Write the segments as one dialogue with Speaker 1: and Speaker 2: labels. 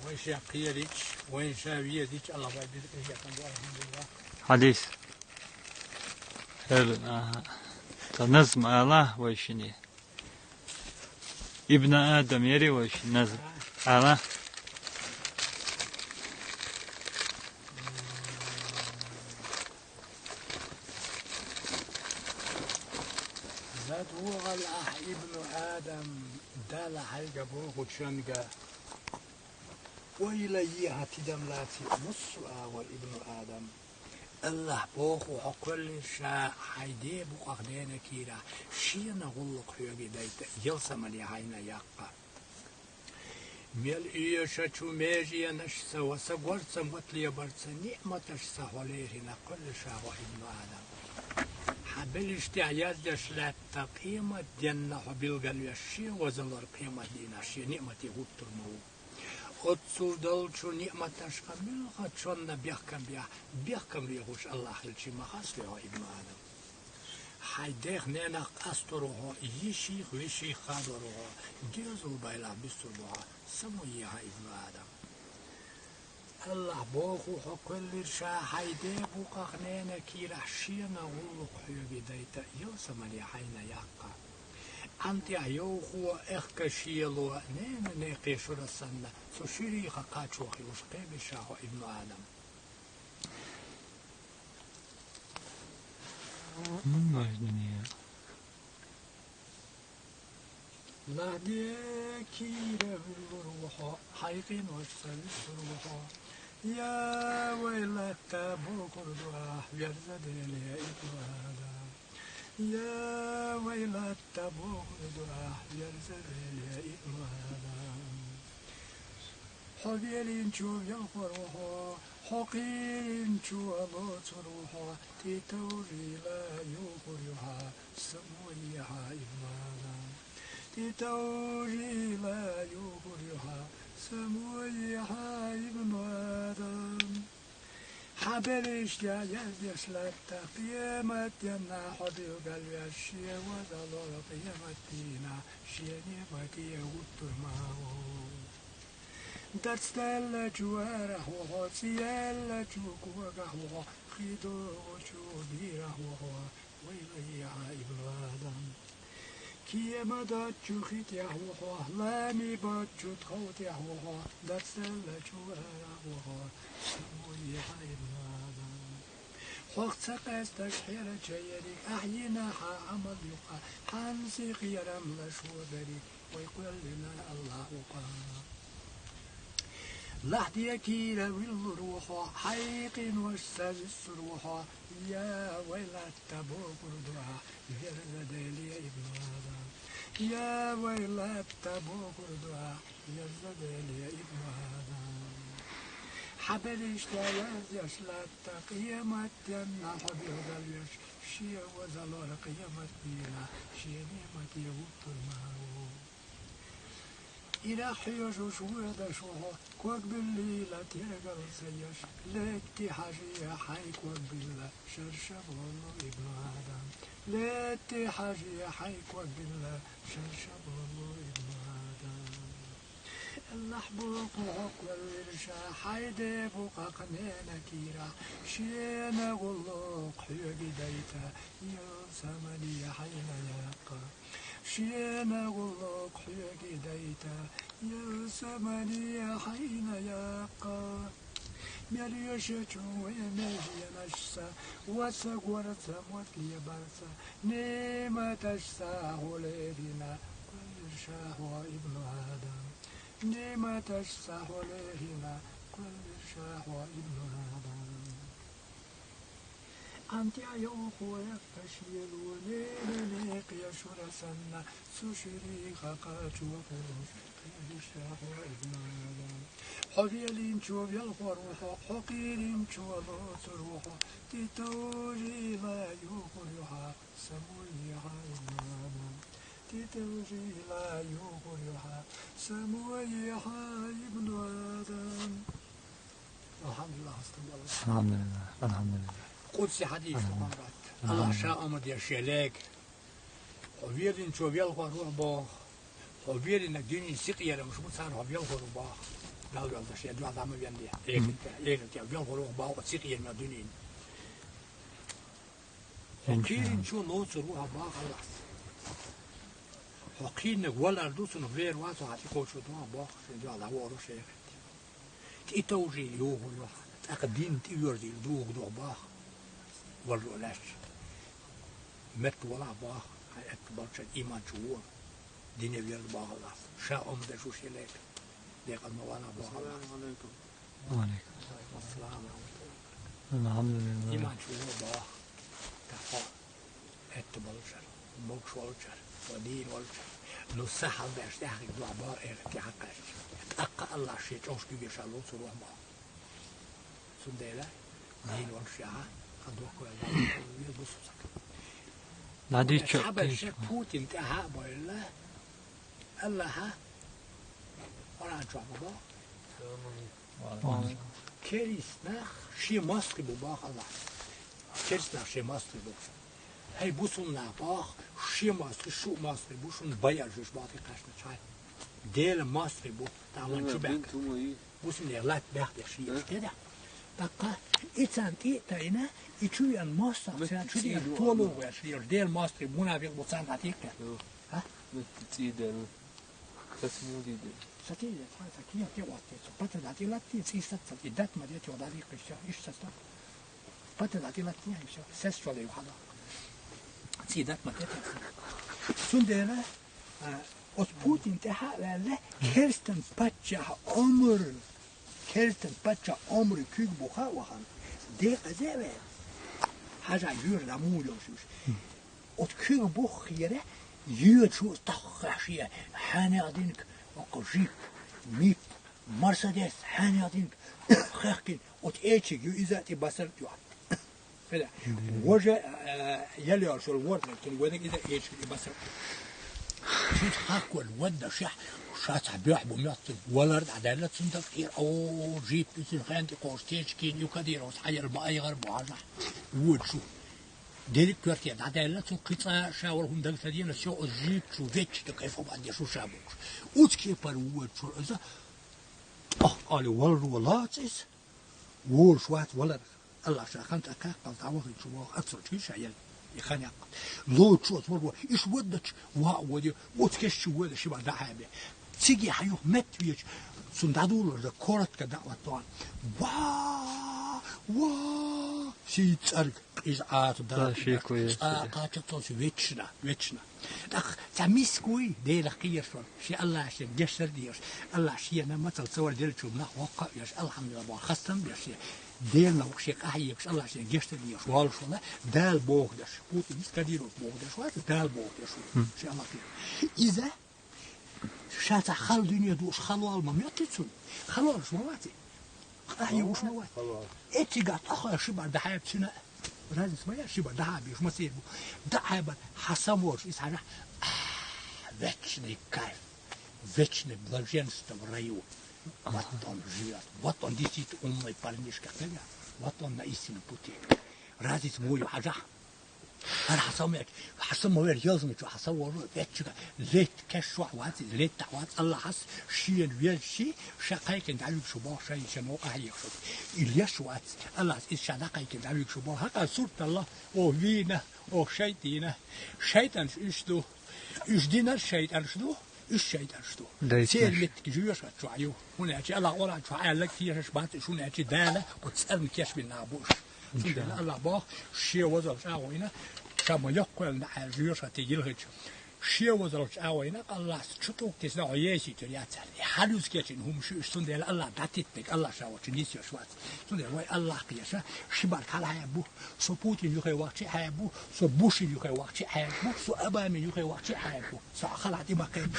Speaker 1: وإنشاء قيادك وإنشاء بيدك الله بيدك الحمد لله.
Speaker 2: حديث هل تنظم الله وإشني ابن آدم يري وإش نظم الله
Speaker 1: زاد هو الأح ابن آدم دال حلقة بوخ شنقة وإليه هتدم لاتي نص وابن آدم الله بوخ وكل شاء حيدي بوخ أخدينا كيرا شينا غلق حيوغي دايت يلسم لي عينا يقا ميل إيشا شو ميجي نشسا وسقورتسا مطليا برتسا نعمة تشسا وليهنا كل شاء وابن آدم حبلش تعياد جشلات قيمة جنة وبيلغل يشي وزلر قيمة دينا شي نعمة غطر مو أتصل دلشو نعمة تشقى ملغة شونا بيحكم ليهوش الله خلشي مخاص له ابن آدم حيديخ نيناق أستروها يشيخ ويشيخ خادروها جيزو بايلا بسربها سمويها ابن آدم الله بوخو كل شا حيدي بوقا خنينا كيرا شينا غلق حيوغي دايتا يوسم لي حينا يقا أنت يوخو إخكا شيلو نينا نيقي شرسنا سو شريخا قاتشوخي وشقيب شاهو ابن آدم لا دي كيرا بالروحا حيقين وشسل الروحا يا ويلتا بكر دعاء يرزد لي ابن آدم يا ويلتا بكر دعاء يرزد لي ابن آدم حبيلين شو يغفروها حقين شو أبوتروها تتوري لا يغفرها سمويها ابن آدم تتوري لا يغفرها سمويها ابن آدم حبلش يا يزيش لتا قيامة ينا حبيب قلبي الشي وذلول قيامة دينا شيني بكي غطر معه درس دل جواره وهو سيال جوكوغه وهو خيدو وشو بيره وهو ويليها ابن آدم كيما داتشو خيت يهوهو لامي باتشو تخوت يهوهو درسل جواره وهو سمويها ابن آدم وقت سقس تشحير جيريك أحينا عمل يقى حنسي خيرم لشو بريك ويقول لنا الله قام لحدي كيرا بالروحا حيقين وشسل السروحا يا ويلت بكر دعاء يرزد لي ابن آدم يا ويلت بكر دعاء يرزد لي ابن آدم حبلش يزيش لتا قيمة ينا حبيب اليش شيا وزلور قيمة بينا شيا نعمة يغطر معه إلى حيوش وشوية شوها كوك بالليلة تيغل سيش لكي حاجية حي كوك بالله شرشب والله ابن آدم لكي حاجية حي كوك بالله شرشب والله ابن آدم اللحبوق وحق والرشا حيدي بوقا قنينا كيرا شينا غلوق حيوغي دايتا يوسمني حينا ياقا شينا غلوق حيوغي دايتا يوسمني حينا ياقا مليشتو ويميجي نشسا وسقورتا موتلي برسا نيمة تشسا وليدنا كل شاهو ابن آدم نيمة تشسا وليدنا كل شاهو ابن آدم أنت يوخو يفشيل وليلك يشور سنة سوشري خاقات وفروش يشاهو ابن آدم حبيلين شو يلخروحو حقيرين شو لوتروحو تتوري لا يغريها سمويها ابن آدم تتوري لا يغريها سمويها ابن آدم الحمد لله
Speaker 2: الحمد لله الحمد لله
Speaker 1: قدسي حديث مرات الله شاء أمد يشيلك حبيلين شو يلخروح باخ حبيلين الدنيا سقيا مش مصار حبيلخروح باخ قال له شيء دوا دام بيندي إيه كده بيوم هو باو تسيقين ما دنين حقين شو لوت روح باق خلاص حقين ولا دوسن غير واسو هاتي كوش دوا باق دوا لا هو شيء تيتوجي يوه الله أقدين تيوردي دوغ دوا باق والرؤلاش مت ولا باق أكبر شيء إيمان شوور ديني بيرد باق الله شاء ده شو شيء لك ديق الموانا باق الله
Speaker 2: وعليكم
Speaker 1: السلام
Speaker 2: الحمد لله
Speaker 1: إيمان شوور باق تفا اتبالشر موكش والشر ودين والشر نصح الله يشتاق دوا باق إيه حقش أقا الله شيء توش بيجي شالو سروح باق سنديلا دين والشيعة قدوه كل يلبسوا
Speaker 2: نادي
Speaker 1: حبل شك بوتين تها بولا الله ها ولا نشوف بابا كيريس نخ شي ماسك بابا الله كيريس نخ شي ماسك بابا هاي بوسون نباخ شي ماسك شو ماسك بوسون بايع جوش باقي قاشنا شاي ديل ماسك بو تعمل شو بك بوسون يغلط بياخد شيء كده بقى إتسانتي تاينا إتشويان ماسك سان شديان طولو ويشير ديل ماسك بونا بيق بوسان هاتيك ها
Speaker 3: تيدر تسمودي
Speaker 1: ستيجي تاكيا تي واتي بات داتي لاتي سيست ستي دات ما ديتي وداري قشا إيش ستا بات داتي لاتي إيش سس شو ليه هذا سيدات ما ديتي سندرة أس بوتين تها ولا كيرستن باتشا عمر كيرستن باتشا عمر كيك بوخا وخان ديق زاوية حاجة يور لامولو شوش أس كيك بوخ خيره يور شو تخشية حنادينك أكو جيب ميب مرسيدس حنادينك خاكين أتأتي يو إذا تبصر جوات فلا وجه يلي أرسل ورد لكن وذاك إذا إيش تبصر شو تحكوا الود شح شات بيح بميطل ولرد عدالة سنتك كير أو جيب يصير خانتي قوستيش كين يكدير أو حجر بأي غرب وعجح ود شو ديرك كرتي عدالة سو قطع شاورهم دل سدينا شو الجيب شو فيتش تكيفوا بعد شو شابوك وتكي ود شو إذا قالوا ولر ولاتس وول شوات ولر الله شاخنت أكاك قال تعوض شو أكثر شيء شايل يخانق لو شو تقول إيش ودك ودي وتكش شو ولا شو بعد حاجة تيجي حيوه مت ويش سندادول ده كورت كده وطان وا شيء تسرق إزعاج ده
Speaker 2: شيء كويس
Speaker 1: قاعد توش ويتشنا دخ تميس كوي ده لقير شو شيء الله عشان جسر ديش الله شيء أنا ما تصور ديل شو منه وقع يش الحمد لله خصم بيش ديل ما وشيء قاعيك الله عشان جسر ديش والش ولا دال بوغدش بوت مستديرو بوغدش وات دال بوغدش شيء الله كده إذا شات خال دنيا دوش خلوال ما ميتتون خلوال شو مواتي أهي وش مواتي إتي قاعد أخر شبه دحيب سنة رازي اسمها شبه دحيب يش مسير دحيب حسمورش إسحنا ويتشني كايف ويتشني بلجين استمريو وطن جيات وطن دي سيت أمي بارنيش كتليا وطن نايسين بوتي رازي اسمه حاجة أنا حسمه وير يلزم شو حسمه بيتشك ليت كشوا واتي ليت تعوات الله حس شيء وير شيء شقيق دعوك شو باه شيء شنو أهيك شو إليش وات الله إيش شقيق دعوك شو باه هكذا صورة الله أو وينه أو شيطانه شيطان إيش دو إيش دينا الشيطان شدو إيش شيطان شدو سير مت جيوش شو عيو هنا أشي الله ولا شو عيالك فيه شو بعد شو نأتي دالة وتسألني كيش بالنابوش الله باه شيء وزر شاوينا شام يقول نحن جيوشة تيجيلهج شيء وزر شاوينا الله شتوك تسنا عيسي ترياتر حلوس كيشين هم شو سندل الله داتيتك الله شاوت نيسيو شوات سندل واي الله قياشة شبار كلا هيبو سو بوتين يخي وقتي هيبو سو بوش يخي وقتي هيبو سو أبامي يخي وقتي هيبو سو خلا دي مكان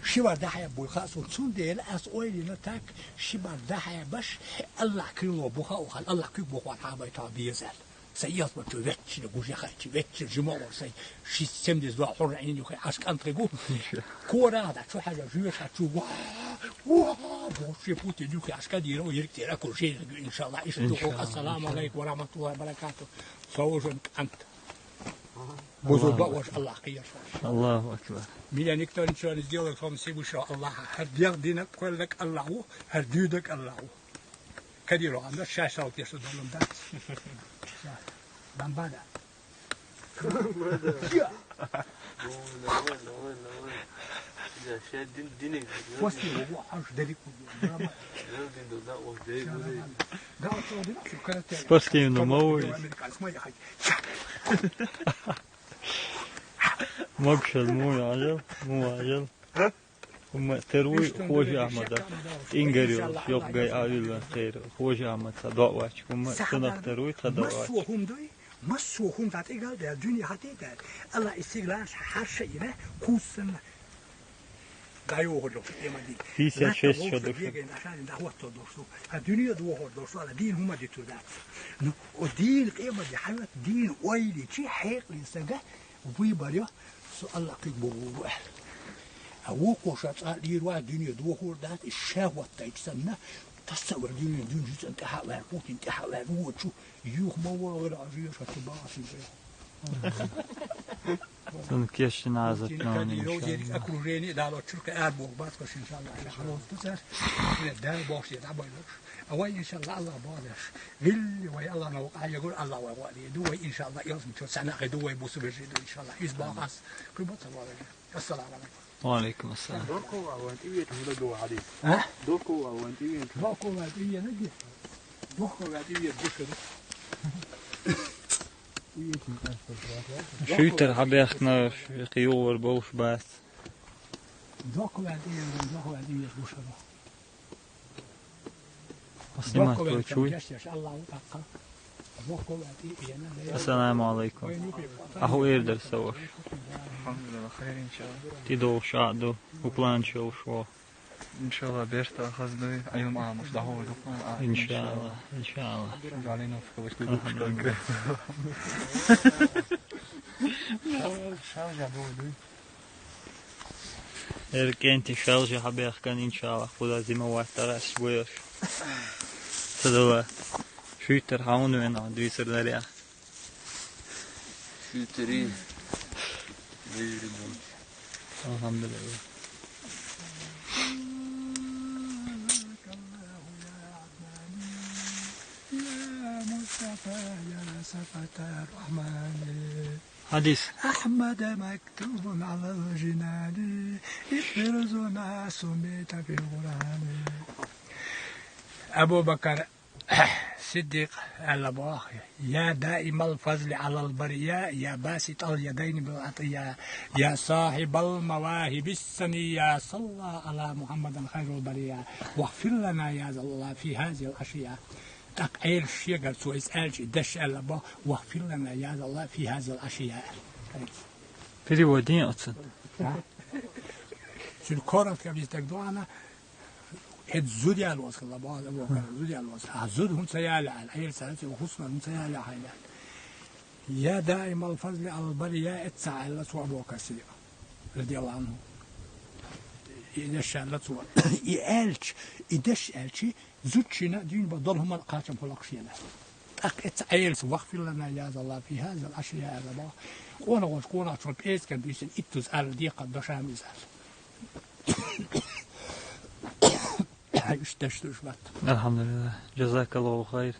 Speaker 1: شبار ده هيبو خاصون سندل أس أويلنا تاك شبار ده هيبش الله كيلو بوها وخال الله كيلو بوها حابي تابيزل سيئات ما توجدش نقول يا أخي توجدش الجماعة سي شيء سمد زوا حر عيني يا أخي عشق أنترجو كورة هذا شو حاجة جوش شو واه بوشي بوتي يا أخي عشق ديرو يركتي كل شيء إن شاء الله إيش السلام عليكم ورحمة الله وبركاته صوجن أنت Бузу бауш Аллах кияш.
Speaker 2: Allahu akbar.
Speaker 1: Меня никто ничего не сделает, вам Всевышнего Аллаха. Хардяк динак квеллак Аллаху, хардюдак Аллаху. Кадиру, анда шашал кешу долом дат. Дамбада.
Speaker 3: يا شاد ديني
Speaker 1: После его аж далеко. Да, вот шо карате.
Speaker 2: Спортивно мовою. مقشل مو عجل مو عجل هم تروي خوش أحمد إنجريو يوب جاي عيل خير خوش أحمد صدق واش هم سنق تروي صدق واش
Speaker 1: مسوهم دوي مسوهم ذات إيجال ده الدنيا هتيجي الله استغلال حرشة إله كوسن gajo hodloš, ima din.
Speaker 2: Ti se šest što došlo.
Speaker 1: عشان ده هو التدرسو الدنيا دو هردرسو على دين هما دي تودات نو ودين قيمة دي حيوات دين ويلي شي حيق لسجة وبيبريا سو الله كيبو هو قوشات ليروا الدنيا دو هردات الشهوة تيجسنا تصور دين جزء انتحاء وعقوق انتحاء وعقوق شو يوخ مورا ولا عزيز هتباعش
Speaker 2: Sen keşin azat nani
Speaker 1: inşallah. Akruženi dalo čurka erbo baskoš inşallah. Halos tutar. Dar boş ya dabaylar. Avay inşallah Allah bağlar. Villi ve Allah na vaq'a yaqul Allah wa wali. Duway inşallah yazım çok sana duway bu subjidu inşallah. İzbaqas. Kıbat Allah. Assalamu alaykum.
Speaker 2: Wa alaikum assalam.
Speaker 3: دوركو وانت ايه تقول له عليه
Speaker 1: ها؟
Speaker 3: دوركو وانت ايه
Speaker 1: Doko wa diye ne diye? Doko wa diye düşün.
Speaker 2: Schüter habe ich noch Jahre Bauchspaß.
Speaker 1: Doko wa diye düşün.
Speaker 2: Was niemand tut schon. Assalamu alaikum. Aho erder savaş.
Speaker 3: الحمد لله خير ان شاء الله
Speaker 2: Ti do šādu uplanču šo.
Speaker 3: ان شاء الله بيرتا خزدوي ايوم مش دعوه
Speaker 2: Inšāllah, inšāllah.
Speaker 3: علينا في وش
Speaker 2: Alhamdulillah. Erkenti šalži habe ich kan inšāllah. Kuda zima vārtarās bojoš. Sadova. Schüter haunu en advisar ja.
Speaker 3: شو تري
Speaker 2: Alhamdulillah.
Speaker 1: يا صفة الرحمن
Speaker 2: Hadis.
Speaker 1: أحمد مكتوب على الجنان إفرزنا سميت في القرآن أبو بكر صديق الأبواخ يا دائم الفضل على البرياء يا باسط اليدين بالعطية يا صاحب المواهب السنية صلى على محمد خير البرية واغفر لنا يا الله في هذه الأشياء أقيل شيء قال سوى إسألش دش الأبا واغفر لنا يا الله في هذه الأشياء
Speaker 2: Piri vodin atsın.
Speaker 1: شو الكورة كابيس تقدوانا هاد زودي على الوصل الله بعض أبو بكر زودي على الوصل زود هم سيالة على العيل سالتي وخصنا هم سيالة حيلا يا دائم الفضل على البرية اتسع الله سوى أبو بكر الصديق رضي الله عنه يدش الله سوى يالش يدش الشي زوجنا دين بضلهم القاتم في الأقشينا اتعيل واغفر لنا يا الله في هذا الأشياء الله قونا وش قونا شرب إيس كان بيسن إتوز على دي قد دشام يزال يشتشتش بات
Speaker 2: Elhamdülillah. Cezakallahu hayır.